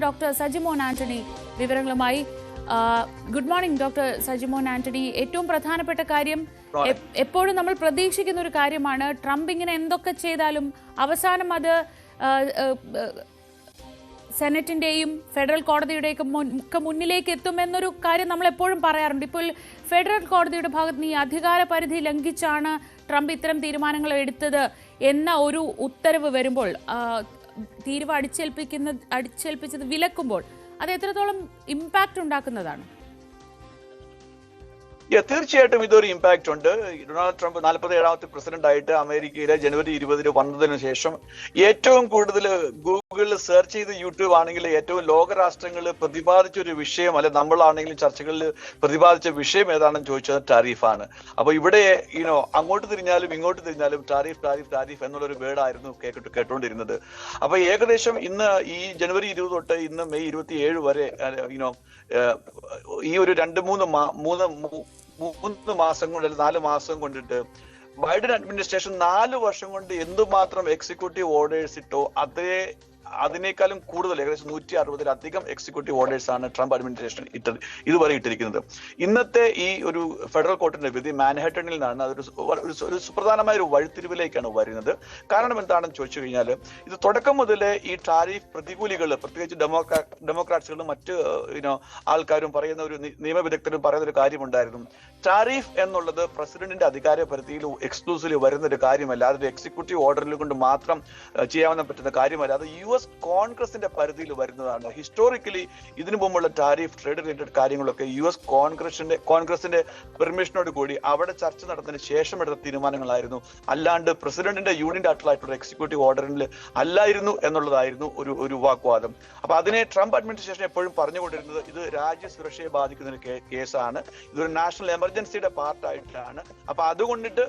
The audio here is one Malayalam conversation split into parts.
ഡോക്ടർ സജിമോൻ ആന്റണി വിവരങ്ങളുമായി. Good morning doctor Sajimon Antony. ഏറ്റവും പ്രധാനപ്പെട്ട കാര്യം, എപ്പോഴും നമ്മൾ പ്രതീക്ഷിക്കുന്ന ഒരു കാര്യമാണ്, ട്രംപ് ഇങ്ങനെ എന്തൊക്കെ ചെയ്താലും അവസാനം അത് സെനറ്റിന്റെയും ഫെഡറൽ കോടതിയുടെയൊക്കെ മുന്നിലേക്ക് എത്തുമെന്നൊരു കാര്യം നമ്മൾ എപ്പോഴും പറയാറുണ്ട്. ഇപ്പോൾ ഫെഡറൽ കോടതിയുടെ ഭാഗത്ത് നിന്ന് ഈ അധികാര പരിധി ലംഘിച്ചാണ് ട്രംപ് ഇത്തരം തീരുമാനങ്ങൾ എടുത്തത് എന്ന ഒരു ഉത്തരവ് വരുമ്പോൾ, തീരുവ അടിച്ചേൽപ്പിച്ചത് വിലക്കുമ്പോൾ അത് എത്രത്തോളം ഇമ്പാക്ട് ഉണ്ടാക്കുന്നതാണ്? തീർച്ചയായിട്ടും ഇതൊരു ഇമ്പാക്ട് ഉണ്ട്. ഡൊണാൾഡ് ട്രംപ് 47ാമത്തെ പ്രസിഡന്റ് ആയിട്ട് അമേരിക്കയിലെ ജനുവരി 20 വന്നതിന് ശേഷം ഏറ്റവും കൂടുതൽ ഗൂഗിളിൽ സെർച്ച് ചെയ്ത് യൂട്യൂബ് ആണെങ്കിൽ ഏറ്റവും ലോകരാഷ്ട്രങ്ങൾ പ്രതിപാദിച്ച ഒരു വിഷയം, അല്ലെ നമ്മളാണെങ്കിലും ചർച്ചകളിൽ പ്രതിപാദിച്ച വിഷയം ഏതാണെന്ന് ചോദിച്ചത് ടാരിഫാണ്. അപ്പൊ ഇവിടെ അങ്ങോട്ട് തിരിഞ്ഞാലും ഇങ്ങോട്ട് തിരിഞ്ഞാലും ടാരിഫ് ടാരിഫ് ടാരിഫ് എന്നുള്ളൊരു വേർഡായിരുന്നു കേട്ടുകൊണ്ടിരുന്നത്. അപ്പൊ ഏകദേശം ഇന്ന് ഈ ജനുവരി 20 തൊട്ട് ഇന്ന് മെയ് 27 വരെ ഈ ഒരു 3 മാസം കൊണ്ട്, 4 മാസം കൊണ്ടിട്ട് ബൈഡൻ അഡ്മിനിസ്ട്രേഷൻ 4 വർഷം കൊണ്ട് എന്തുമാത്രം എക്സിക്യൂട്ടീവ് ഓർഡേഴ്സ് ഇട്ടോ അതിനേക്കാളും കൂടുതൽ, ഏകദേശം 160-ലധികം എക്സിക്യൂട്ടീവ് ഓർഡേഴ്സ് ആണ് ട്രംപ് അഡ്മിനിസ്ട്രേഷൻ ഇതുവരെ ഇട്ടിരിക്കുന്നത്. ഇന്നത്തെ ഈ ഒരു ഫെഡറൽ കോർട്ടിന്റെ വിധി മാൻഹാട്ടനിൽ നിന്നാണ്. അതൊരു സുപ്രധാനമായ ഒരു വഴിത്തിരിവിലേക്കാണ് വരുന്നത്. കാരണം എന്താണെന്ന് ചോദിച്ചു കഴിഞ്ഞാൽ, ഇത് തുടക്കം മുതലേ ഈ ടാരിഫ് പ്രതികൂലികൾ, പ്രത്യേകിച്ച് ഡെമോക്രാറ്റ്സുകളും മറ്റ് ആൾക്കാരും പറയുന്ന ഒരു നിയമവിദഗ്ധരും പറയുന്ന ഒരു കാര്യമുണ്ടായിരുന്നു. ടാരിഫ് എന്നുള്ളത് പ്രസിഡന്റിന്റെ അധികാര പരിധിയിൽ എക്സ്ക്ലൂസീവ്ലി വരുന്ന ഒരു കാര്യമല്ല, അതൊരു എക്സിക്യൂട്ടീവ് ഓർഡറിൽ കൊണ്ട് മാത്രം ചെയ്യാൻ പറ്റുന്ന കാര്യമല്ല. അത് US കോൺഗ്രസിന്റെ പരിധിയിൽ വരുന്നതാണ്. ഹിസ്റ്റോറിക്കലി ഇതിനു മുമ്പുള്ള ടാരിഫ് ട്രേഡ് റിലേറ്റഡ് കാര്യങ്ങളൊക്കെ US കോൺഗ്രസിന്റെ പെർമിഷനോട് കൂടി അവിടെ ചർച്ച നടന്നതിന് ശേഷം എടുത്ത തീരുമാനങ്ങളായിരുന്നു, അല്ലാണ്ട് പ്രസിഡന്റിന്റെ യൂണിയൻ ആയിട്ടുള്ള എക്സിക്യൂട്ടീവ് ഓർഡറിൽ അല്ലായിരുന്നു എന്നുള്ളതായിരുന്നു ഒരു വാഗ്വാദം. അപ്പൊ അതിനെ ട്രംപ് അഡ്മിനിസ്ട്രേഷൻ എപ്പോഴും പറഞ്ഞുകൊണ്ടിരുന്നത് ഇത് രാജ്യസുരക്ഷയെ ബാധിക്കുന്ന ഒരു കേസാണ്, ഇതൊരു നാഷണൽ എമർജൻസിയുടെ പാർട്ടായിട്ടാണ്. അപ്പൊ അതുകൊണ്ടിട്ട്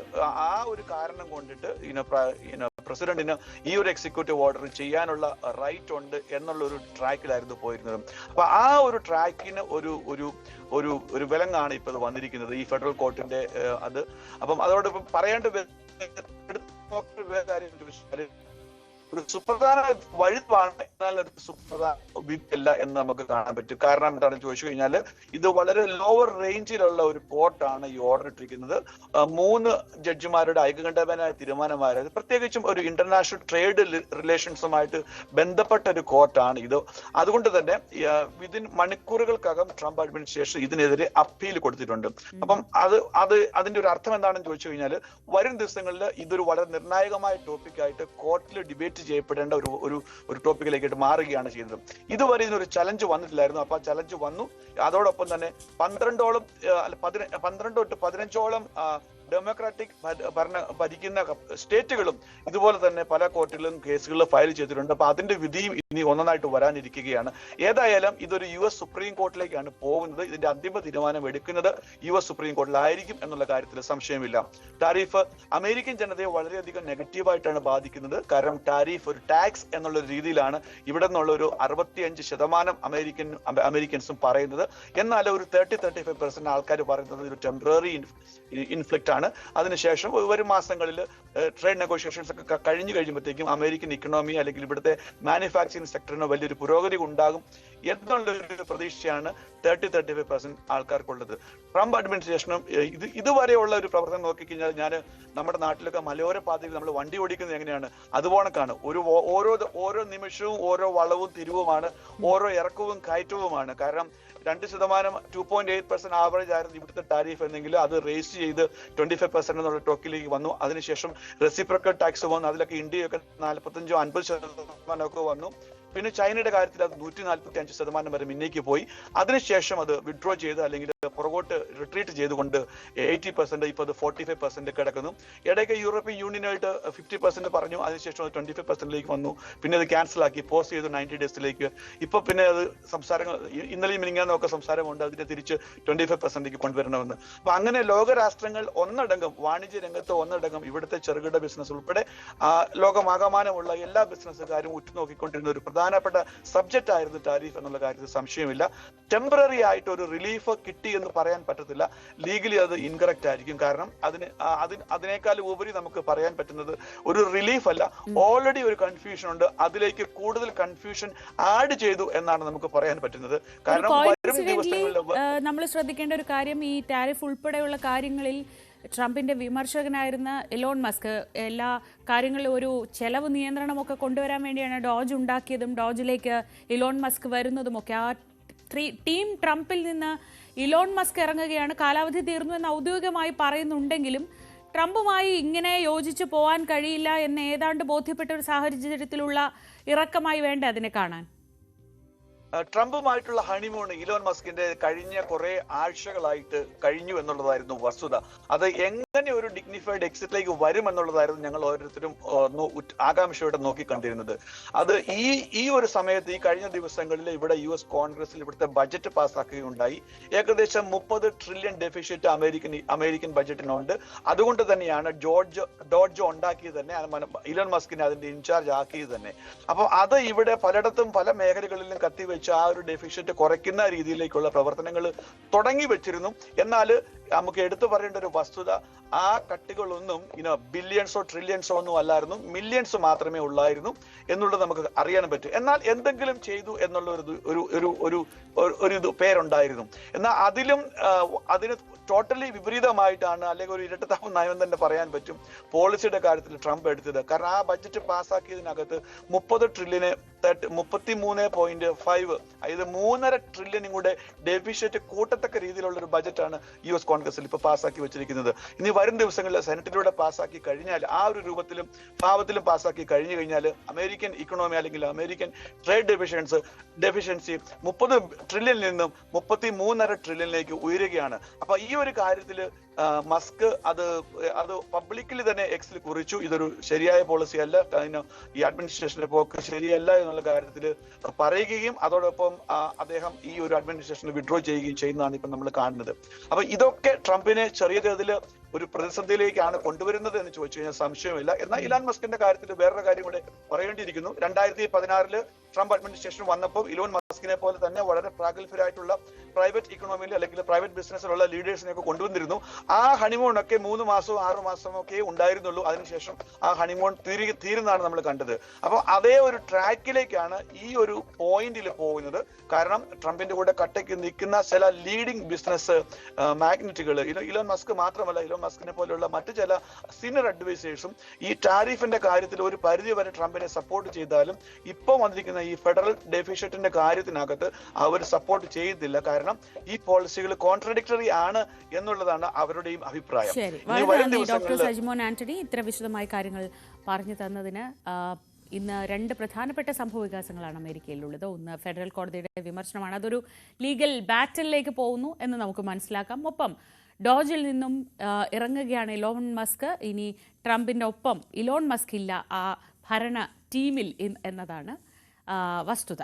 ആ ഒരു കാരണം കൊണ്ടിട്ട് പ്രസിഡന്റിന് ഈ ഒരു എക്സിക്യൂട്ടീവ് ഓർഡർ ചെയ്യാനുള്ള റൈറ്റ് ഉണ്ട് എന്നുള്ള ഒരു ട്രാക്കിലായിരുന്നു പോയിരുന്നത്. അപ്പൊ ആ ഒരു ട്രാക്കിന് ഒരു വിലങ്ങാണ് ഇപ്പൊ വന്നിരിക്കുന്നത് ഈ ഫെഡറൽ കോർട്ടിന്റെ അത്. അപ്പം അതോടൊപ്പം പറയേണ്ട കാര്യം ഒരു സുപ്രധാന വഴിപ്പാണ്, എന്നാൽ ഒരു സുപ്രധാന വിധിയല്ല എന്ന് നമുക്ക് കാണാൻ പറ്റും. കാരണം എന്താണെന്ന് ചോദിച്ചു കഴിഞ്ഞാൽ, ഇത് വളരെ ലോവർ റേഞ്ചിലുള്ള ഒരു കോർട്ടാണ് ഈ ഓർഡർ ഇട്ടിരിക്കുന്നത്. 3 ജഡ്ജിമാരുടെ ഐകകണ്ഠ്യേന തീരുമാനമായത്, പ്രത്യേകിച്ചും ഒരു ഇന്റർനാഷണൽ ട്രേഡ് റിലേഷൻസുമായിട്ട് ബന്ധപ്പെട്ട ഒരു കോർട്ടാണ് ഇത്. അതുകൊണ്ട് തന്നെ വിതിൻ മണിക്കൂറുകൾക്കകം ട്രംപ് അഡ്മിനിസ്ട്രേഷൻ ഇതിനെതിരെ അപ്പീൽ കൊടുത്തിട്ടുണ്ട്. അപ്പം അതിന്റെ ഒരു അർത്ഥം എന്താണെന്ന് ചോദിച്ചു കഴിഞ്ഞാൽ, വരും ദിവസങ്ങളിൽ ഇതൊരു വളരെ നിർണായകമായ ടോപ്പിക്കായിട്ട് കോർട്ടിൽ ഡിബേറ്റ് ചെയ്യപ്പെടേണ്ട ഒരു ടോപ്പിക്കിലേക്കായിട്ട് മാറുകയാണ് ചെയ്തത്. ഇതുവരെ ഇതിനൊരു ചലഞ്ച് വന്നിട്ടില്ലായിരുന്നു. അപ്പൊ ആ ചലഞ്ച് വന്നു. അതോടൊപ്പം തന്നെ 12 തൊട്ട് 15ഓളം ഡെമോക്രാറ്റിക് ഭരിക്കുന്ന സ്റ്റേറ്റുകളും ഇതുപോലെ തന്നെ പല കോർട്ടുകളിലും കേസുകളിൽ ഫയൽ ചെയ്തിട്ടുണ്ട്. അപ്പൊ അതിന്റെ വിധിയും ഇനി ഒന്നായിട്ട് വരാനിരിക്കുകയാണ്. ഏതായാലും ഇതൊരു US സുപ്രീം കോർട്ടിലേക്കാണ് പോകുന്നത്. ഇതിന്റെ അന്തിമ തീരുമാനം എടുക്കുന്നത് US സുപ്രീം കോർട്ടിലായിരിക്കും എന്നുള്ള കാര്യത്തിൽ സംശയമില്ല. ടാരിഫ് അമേരിക്കൻ ജനതയെ വളരെയധികം നെഗറ്റീവായിട്ടാണ് ബാധിക്കുന്നത്. കാരണം ടാരിഫ് ഒരു ടാക്സ് എന്നുള്ള രീതിയിലാണ് ഇവിടെ നിന്നുള്ള ഒരു 65% അമേരിക്കൻസും പറയുന്നത്. എന്നാൽ ഒരു 30-35% ആൾക്കാർ പറയുന്നത് ഒരു ടെമ്പററി ഇൻഫ്ലിക്റ്റ് ആണ്. അതിനുശേഷം വരും മാസങ്ങളിൽ ട്രേഡ് നെഗോഷിയേഷൻസ് ഒക്കെ കഴിയുമ്പോഴത്തേക്കും അമേരിക്കൻ ഇക്കണോമി അല്ലെങ്കിൽ ഇവിടുത്തെ മാനുഫാക്ചറിംഗ് സെക്ടറിന് വലിയൊരു പുരോഗതി ഉണ്ടാകും എന്നുള്ളൊരു പ്രതീക്ഷയാണ് 30-35% ആൾക്കാർക്കുള്ളത്. ട്രംപ് അഡ്മിനിസ്ട്രേഷനും ഇതുവരെയുള്ള ഒരു പ്രവർത്തനം നോക്കിക്കഴിഞ്ഞാൽ, നമ്മുടെ നാട്ടിലൊക്കെ മലയോര പാതയിൽ നമ്മൾ വണ്ടി ഓടിക്കുന്നത് എങ്ങനെയാണ്, അതുപോണക്കാണ്. ഓരോ നിമിഷവും ഓരോ വളവും തിരിവുമാണ്, ഓരോ ഇറക്കവും കയറ്റവുമാണ്. കാരണം 2%, 2.8% ആവറേജ് ആയിരുന്നു ഇവിടുത്തെ ടാരിഫ് എന്നെങ്കിൽ അത് റേസ് ചെയ്ത് 25% എന്നുള്ള ടോക്കിലേക്ക് വന്നു. അതിനുശേഷം റെസിപ്രോക്കൽ ടാക്സ് വന്നു. അതിലൊക്കെ ഇന്ത്യയൊക്കെ 45-50% ഒക്കെ വന്നു. പിന്നെ ചൈനയുടെ കാര്യത്തിൽ അത് 145% വരെ മുന്നേക്ക് പോയി. അതിനുശേഷം അത് വിഡ്രോ ചെയ്ത് അല്ലെങ്കിൽ പുറകോട്ട് റിട്രീറ്റ് ചെയ്തുകൊണ്ട് 80%, ഇപ്പോൾ അത് 45% കിടക്കുന്നു. ഇടയ്ക്ക് യൂറോപ്യൻ യൂണിയനായിട്ട് 50% പറഞ്ഞു. അതിനുശേഷം 25%ലേക്ക് വന്നു. പിന്നെ അത് ക്യാൻസൽ ആക്കി പോസ്റ്റ് ചെയ്തു 90 ഡേയ്സിലേക്ക്. ഇപ്പൊ പിന്നെ അത് സംസാരങ്ങൾ ഇന്നലെയും മിനിങ്ങാന്നൊക്കെ സംസാരമുണ്ട് അതിനെ തിരിച്ച് 25%ലേക്ക് കൊണ്ടുവരണമെന്ന്. അപ്പൊ അങ്ങനെ ലോകരാഷ്ട്രങ്ങൾ ഒന്നടങ്കം, വാണിജ്യ രംഗത്ത് ഒന്നടങ്കം ഇവിടുത്തെ ചെറുകിട ബിസിനസ് ഉൾപ്പെടെ ലോകമാകമാനമുള്ള എല്ലാ ബിസിനസ്സുകാരും ഉറ്റുനോക്കിക്കൊണ്ടിരുന്ന ഒരു പ്രധാനപ്പെട്ട സബ്ജക്റ്റ് ആയിരുന്നു ടാരിഫ് എന്നുള്ള കാര്യത്തിൽ സംശയമില്ല. ടെമ്പററി ആയിട്ട് ഒരു റിലീഫ് കിട്ടി എന്ന് പറയാൻ പറ്റത്തില്ല. ലീഗലി അത് ഇൻകറക്റ്റ് ആയിരിക്കും. കാരണം അതിനേക്കാൾ ഉപരി നമുക്ക് പറയാൻ പറ്റുന്നത് ഒരു റിലീഫ് അല്ല, ഓൾറെഡി ഒരു കൺഫ്യൂഷൻ ഉണ്ട്, അതിലേക്ക് കൂടുതൽ കൺഫ്യൂഷൻ ആഡ് ചെയ്തു എന്നാണ് നമുക്ക് പറയാൻ പറ്റുന്നത്. കാരണം വരും ദിവസങ്ങളിൽ നമ്മൾ ശ്രദ്ധിക്കേണ്ട ഒരു കാര്യം, ഈ ടാരിഫ് ഉൾപ്പെടെയുള്ള കാര്യങ്ങളിൽ ട്രംപിന്റെ വിമർശകനായിരുന്ന ഇലോൺ മസ്ക് എല്ലാ കാര്യങ്ങളിലും ഒരു ചെലവ് നിയന്ത്രണമൊക്കെ കൊണ്ടുവരാൻ വേണ്ടിയാണ് ഡോജ് ഉണ്ടാക്കിയതും ഡോജിലേക്ക് ഇലോൺ മസ്ക് വരുന്നതുമൊക്കെ. ആ ടീം ട്രംപിൽ നിന്ന് ഇലോൺ മസ്ക് ഇറങ്ങുകയാണ്. കാലാവധി തീർന്നു എന്ന് ഔദ്യോഗികമായി പറയുന്നുണ്ടെങ്കിലും ട്രംപുമായി ഇങ്ങനെ യോജിച്ചു പോകാൻ കഴിയില്ല എന്ന് ഏതാണ്ട് ബോധ്യപ്പെട്ട ഒരു സാഹചര്യത്തിലുള്ള ഇറക്കമായി വേണ്ട അതിനെ കാണാൻ. ട്രംപുമായിട്ടുള്ള ഹണിമൂൺ ഇലോൺ മസ്കിന്റെ കഴിഞ്ഞ കുറെ ആഴ്ചകളായിട്ട് കഴിഞ്ഞു എന്നുള്ളതായിരുന്നു വസ്തുത. അത് എങ്ങനെ ഒരു ഡിഗ്നിഫൈഡ് എക്സിറ്റിലേക്ക് വരും എന്നുള്ളതായിരുന്നു ഞങ്ങൾ ഓരോരുത്തരും ആകാംക്ഷയോടെ നോക്കിക്കണ്ടിരുന്നത്. അത് ഈ ഒരു സമയത്ത് ഈ കഴിഞ്ഞ ദിവസങ്ങളിൽ ഇവിടെ US കോൺഗ്രസിൽ ഇവിടുത്തെ ബജറ്റ് പാസ്സാക്കുകയുണ്ടായി. ഏകദേശം 30 ട്രില്യൺ ഡെഫിഷ്യറ്റ് അമേരിക്കൻ ബജറ്റിനുണ്ട്. അതുകൊണ്ട് തന്നെയാണ് ഡോഡ്ജ് ഉണ്ടാക്കിയത് തന്നെ, ഇലോൺ മസ്കിനെ അതിന്റെ ഇൻചാർജ് ആക്കിയത് തന്നെ. അപ്പൊ അത് ഇവിടെ പലയിടത്തും പല മേഖലകളിലും കത്തിവെച്ച് ആ ഒരു ഡെഫിഷ്യറ്റ് കുറയ്ക്കുന്ന രീതിയിലേക്കുള്ള പ്രവർത്തനങ്ങൾ തുടങ്ങി വെച്ചിരുന്നു. എന്നാൽ നമുക്ക് എടുത്തു പറയേണ്ട ഒരു വസ്തുത, ആ കട്ടുകളൊന്നും ബില്യൺസോ ട്രില്യൺസോ ഒന്നും അല്ലായിരുന്നു, മില്യൺസ് മാത്രമേ ഉള്ളായിരുന്നു എന്നുള്ളത് നമുക്ക് അറിയാൻ പറ്റും. എന്നാൽ എന്തെങ്കിലും ചെയ്തു എന്നുള്ള ഒരു പേരുണ്ടായിരുന്നു. എന്നാൽ അതിന് ടോട്ടലി വിപരീതമായിട്ടാണ്, അല്ലെങ്കിൽ ഒരു ഇരട്ടത്താപ്പ് നയം തന്നെ പറയാൻ പറ്റും, പോളിസിയുടെ കാര്യത്തിൽ ട്രംപ് എടുത്തത്. കാരണം ആ ബഡ്ജറ്റ് പാസ്സാക്കിയതിനകത്ത് 30 ട്രില്യന് 33.5, അതായത് 3.5 ട്രില്യനും കൂടെ ഡെഫിഷ്യറ്റ് കൂട്ടത്തക്ക രീതിയിലുള്ള ഒരു ബജറ്റാണ് US കോൺഗ്രസിൽ ഇപ്പൊ പാസ്സാക്കി വെച്ചിരിക്കുന്നത്. ഇനി വരും ദിവസങ്ങളിൽ സെനറ്റിലൂടെ പാസ്സാക്കി കഴിഞ്ഞാൽ, ആ ഒരു രൂപത്തിലും ഭാവത്തിലും പാസ്സാക്കി കഴിഞ്ഞു കഴിഞ്ഞാൽ അമേരിക്കൻ ഇക്കണോമി അല്ലെങ്കിൽ അമേരിക്കൻ ട്രേഡ് ഡെഫിഷ്യൻസി 30 ട്രില്യനിൽ നിന്നും 33.5 ട്രില്യനിലേക്ക് ഉയരുകയാണ്. അപ്പൊ ഈ ഒരു കാര്യത്തിൽ മസ്ക് അത് പബ്ലിക്കലി തന്നെ എക്സിൽ കുറിച്ചു. ഇതൊരു ശരിയായ പോളിസി അല്ല, ഈ അഡ്മിനിസ്ട്രേഷന്റെ പോക്ക് ശരിയല്ല എന്നുള്ള കാര്യത്തിൽ പറയുകയും അതോടൊപ്പം അദ്ദേഹം ഈ ഒരു അഡ്മിനിസ്ട്രേഷൻ വിഡ്രോ ചെയ്യുകയും ചെയ്യുന്നതാണ് ഇപ്പൊ നമ്മൾ കാണുന്നത്. അപ്പൊ ഇതൊക്കെ ട്രംപിനെ ചെറിയ തോതിൽ ഒരു പ്രതിസന്ധിയിലേക്കാണ് കൊണ്ടുവരുന്നത് എന്ന് ചോദിച്ചു കഴിഞ്ഞാൽ സംശയമില്ല. എന്നാൽ ഇലോൺ മസ്കിന്റെ കാര്യത്തിൽ വേറൊരു കാര്യം കൂടെ പറയേണ്ടിയിരിക്കുന്നു. 2016 ട്രംപ് അഡ്മിനിസ്ട്രേഷൻ വന്നപ്പോൾ ഇലോൺ മസ്കിനെ പോലെ തന്നെ വളരെ പ്രാഗൽഭ്യരായിട്ടുള്ള പ്രൈവറ്റ് ഇക്കണോമിയിൽ അല്ലെങ്കിൽ പ്രൈവറ്റ് ബിസിനസ്സിലുള്ള ലീഡേഴ്സിനെയൊക്കെ കൊണ്ടുവന്നിരുന്നു. ആ ഹണിമൂണൊക്കെ 3 മാസമോ 6 മാസമോ ഒക്കെ ഉണ്ടായിരുന്നുള്ളൂ. അതിനുശേഷം ആ ഹണിമൂൺ തീരുന്നതാണ് നമ്മൾ കണ്ടത്. അപ്പോൾ അതേ ഒരു ട്രാക്കിലേക്കാണ് ഈ ഒരു പോയിന്റിൽ പോകുന്നത്. കാരണം ട്രംപിന്റെ കൂടെ കട്ടയ്ക്ക് നിൽക്കുന്ന ചില ലീഡിംഗ് ബിസിനസ് മാഗ്നറ്റുകൾ, ഇലോൺ മസ്ക് മാത്രമല്ല, ഇലോൺ മസ്കിനെ പോലെയുള്ള മറ്റു ചില സീനിയർ അഡ്വൈസേഴ്സും ഈ ടാരിഫിന്റെ കാര്യത്തിൽ ഒരു പരിധി വരെ ട്രംപിനെ സപ്പോർട്ട് ചെയ്താലും ഇപ്പോൾ വന്നിരിക്കുന്ന ഈ ഫെഡറൽ ഡെഫിഷ്യറ്റിന്റെ കാര്യത്തിനകത്ത് അവർ സപ്പോർട്ട് ചെയ്തില്ല. കാരണം ഈ പോളിസികൾ കോൺട്രഡിക്ടറി ആണ് എന്നുള്ളതാണ് അവരുടെയും അഭിപ്രായം. ഡോക്ടർ സജിമോൻ ആന്റണി ഇത്ര വിശദമായ കാര്യങ്ങൾ പറഞ്ഞു തന്നതിന്. ഇന്ന് 2 പ്രധാനപ്പെട്ട സംഭവ വികാസങ്ങളാണ് അമേരിക്കയിലുള്ളത്. ഒന്ന്, ഫെഡറൽ കോടതിയുടെ വിമർശനമാണ്. അതൊരു ലീഗൽ ബാറ്റിലേക്ക് പോകുന്നു എന്ന് നമുക്ക് മനസ്സിലാക്കാം. ഒപ്പം ഡോജിൽ നിന്നും ഇറങ്ങുകയാണ് ഇലോൺ മസ്ക്. ഇനി ട്രംപിന്റെ ഒപ്പം ഇലോൺ മസ്ക് ഇല്ല ആ ഭരണ ടീമിൽ എന്നതാണ് വസ്തുത.